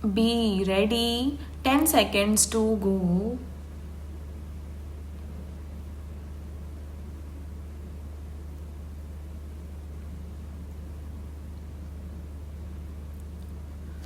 Be ready. 10 seconds to go.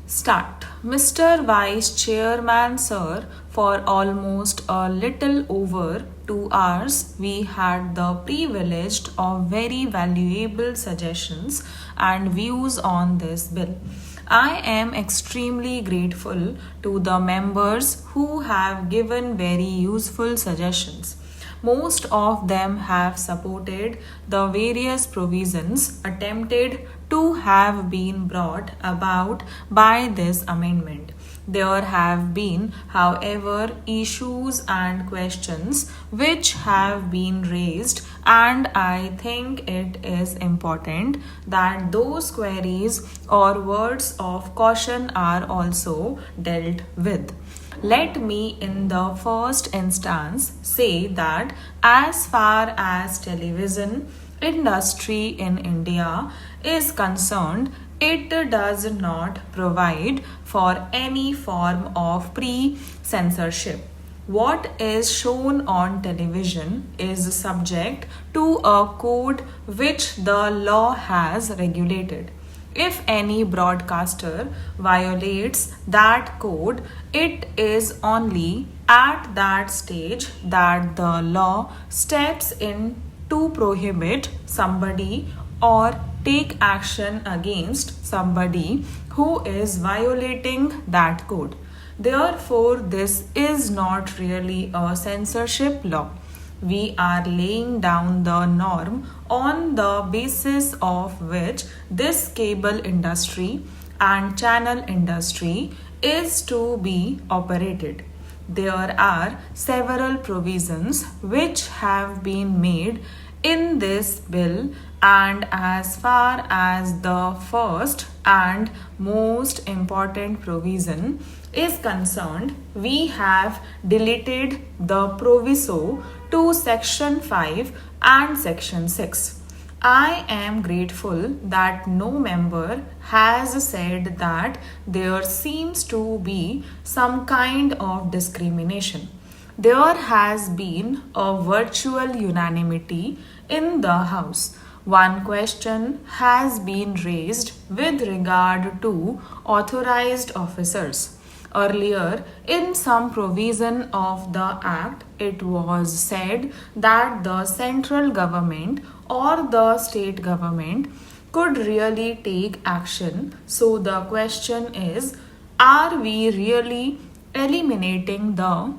Start. Mr. Vice Chairman, sir, for almost a little over 2 hours, we had the privilege of very valuable suggestions and views on this bill. I am extremely grateful to the members who have given very useful suggestions. Most of them have supported the various provisions attempted to have been brought about by this amendment. There have been, however, issues and questions which have been raised, and I think it is important that those queries or words of caution are also dealt with. Let me, in the first instance, say that as far as television industry in India is concerned, it does not provide for any form of pre-censorship. What is shown on television is subject to a code which the law has regulated. If any broadcaster violates that code, it is only at that stage that the law steps in to prohibit somebody or take action against somebody who is violating that code. Therefore, this is not really a censorship law. We are laying down the norm on the basis of which this cable industry and channel industry is to be operated. There are several provisions which have been made in this bill, and as far as the first and most important provision is concerned, we have deleted the proviso to section 5 and section 6. I am grateful that no member has said that there seems to be some kind of discrimination. There has been a virtual unanimity in the House. One question has been raised with regard to authorized officers. Earlier, in some provision of the Act, it was said that the central government or the state government could really take action. So the question is, are we really eliminating the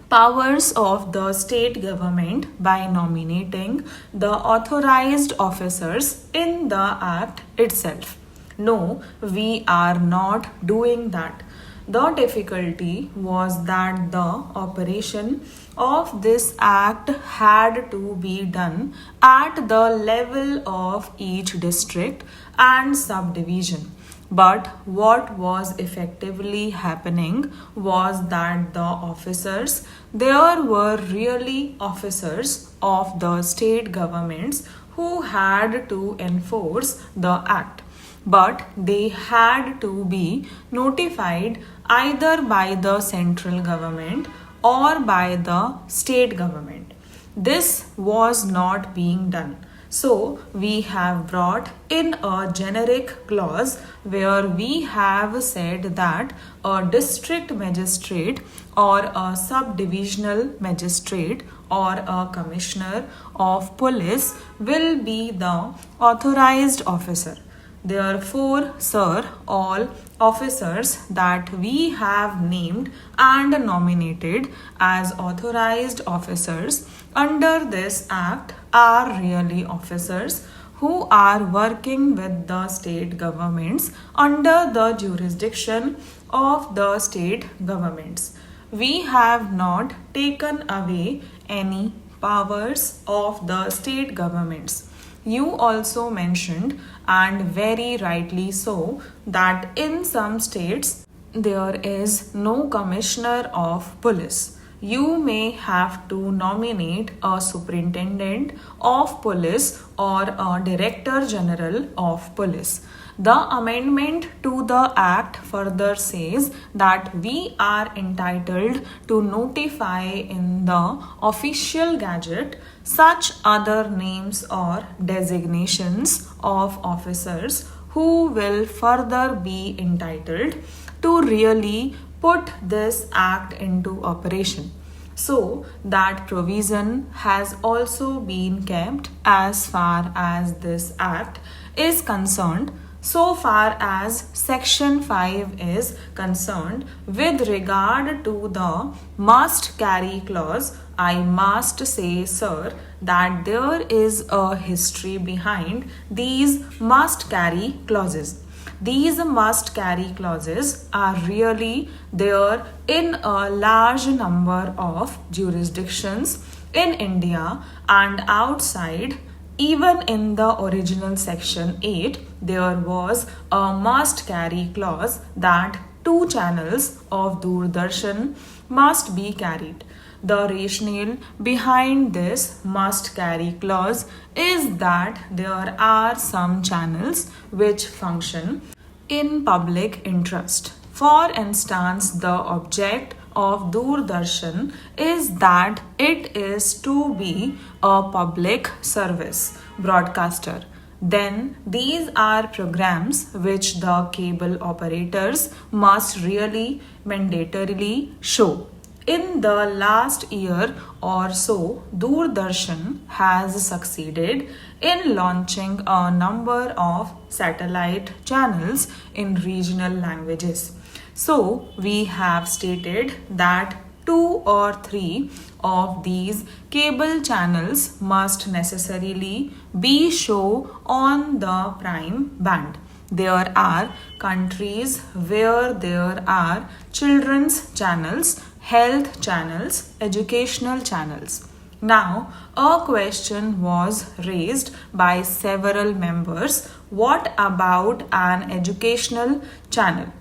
powers of the state government by nominating the authorized officers in the Act itself? No, we are not doing that. The difficulty was that the operation of this act had to be done at the level of each district and subdivision. But what was effectively happening was that the officers, there were really officers of the state governments who had to enforce the act, but they had to be notified either by the central government or by the state government. This was not being done. So we have brought in a generic clause where we have said that a district magistrate or a subdivisional magistrate or a commissioner of police will be the authorized officer. Therefore, sir, all officers that we have named and nominated as authorized officers under this act are really officers who are working with the state governments under the jurisdiction of the state governments. We have not taken away any powers of the state governments. You also mentioned, and very rightly so, that in some states there is no commissioner of police. You may have to nominate a superintendent of police or a director general of police. The amendment to the Act further says that we are entitled to notify in the official gazette such other names or designations of officers who will further be entitled to really put this act into operation. So that provision has also been kept as far as this act is concerned. So far as section 5 is concerned, with regard to the must carry clause, I must say, sir, that there is a history behind these must carry clauses. These must carry clauses are really there in a large number of jurisdictions in India and outside. Even in the original section 8, there was a must carry clause that 2 channels of Doordarshan must be carried. The rationale behind this must carry clause is that there are some channels which function in public interest. For instance, the object of Doordarshan is that it is to be a public service broadcaster. Then these are programs which the cable operators must really mandatorily show. In the last year or so, Doordarshan has succeeded in launching a number of satellite channels in regional languages. So, we have stated that 2 or 3 of these cable channels must necessarily be shown on the prime band. There are countries where there are children's channels, health channels, educational channels. Now, a question was raised by several members. What about an educational channel?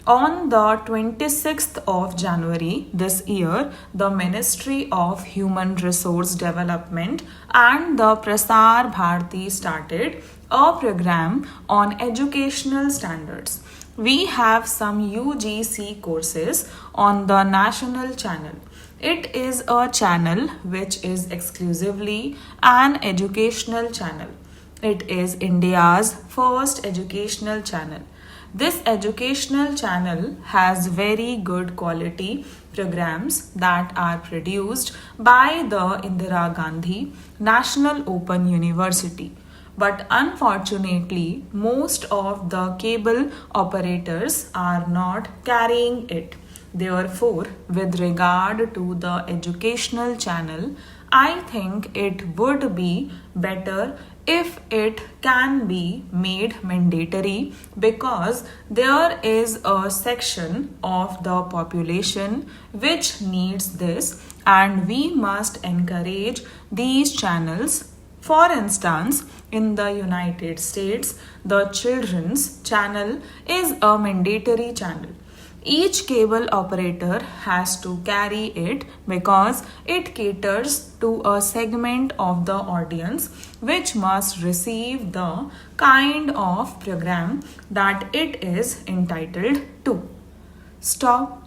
On the 26th of January this year, the Ministry of Human Resource Development and the Prasar Bharati started a program on educational standards. We have some UGC courses on the national channel. It is a channel which is exclusively an educational channel. It is India's first educational channel. This educational channel has very good quality programs that are produced by the Indira Gandhi National Open University. But unfortunately, most of the cable operators are not carrying it. Therefore, with regard to the educational channel, I think it would be better if it can be made mandatory, because there is a section of the population which needs this and we must encourage these channels. For instance, in the United States, the children's channel is a mandatory channel. Each cable operator has to carry it because it caters to a segment of the audience which must receive the kind of program that it is entitled to. Stop.